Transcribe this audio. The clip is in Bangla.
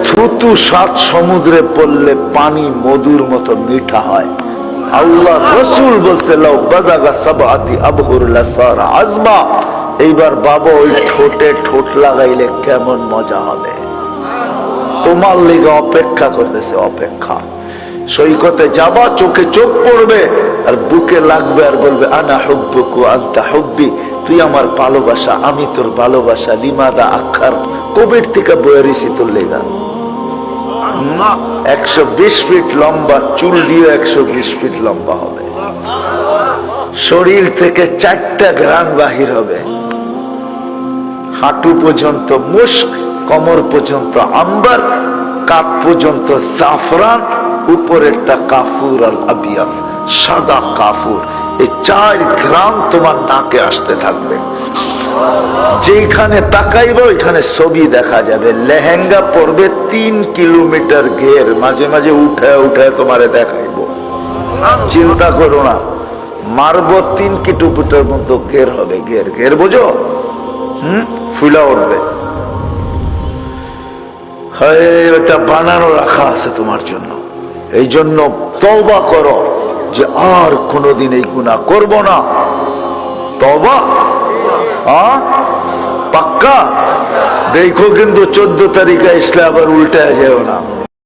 থুতু 7 সমুদ্রে পড়লে পানি মধুর মতো মিঠা হয়। আল্লাহ রসুল বলছে লাউ বাজাগা সাবআতি আবহুর লাসারা আজমা। এইবার বাবা ওই ঠোঁটে ঠোঁট লাগাইলে কেমন মজা হবে। তোমার লেগে অপেক্ষা করতেছে, অপেক্ষা। সৈকতে যাবা, চোখে চোখ পড়বে আর বুকে লাগবে আর বলবে আনা হুব্বুকু আনতা হুব্বি, তুই আমার ভালোবাসা আমি তোর ভালোবাসা। লিমাদা আখার, কোভিড থেকে বয়ে রয়েছি তোর লেগা। 120 ফিট লম্বা, চুল দিয়ে 120 ফিট লম্বা হবে। শরীর থেকে 4টা ঘ্রাণ বাহির হবে। হাঁটু পর্যন্ত মুস্ক, কোমর পর্যন্ত আম্বার, কাপ পর্যন্ত জাফরান, উপরেরটা কাফুর আল আবিয়াদ, সাদা কাফুর। এই 4 গ্রাম তোমার নাকে আসতে থাকবে। যেখানে তাকাইবে ওইখানে ছবি দেখা যাবে। লেহেঙ্গা পরবে 3 কিলোমিটার ঘের, মাঝে মাঝে উঠে উঠে তোমারে দেখাইব। চিন্তা করো না, মারবো 3 কিলোমিটার মতো ঘের হবে। ঘের ঘের বোঝো? ফুলা উঠবে। ওটা বানানো রাখা আছে তোমার জন্য। এই জন্য তওবা করো যে আর কোনোদিন এই গুনাহ করব না। তওবা পাক্কা। দেখো কিন্তু 14 তারিখে আসলে আবার উল্টে যেও না।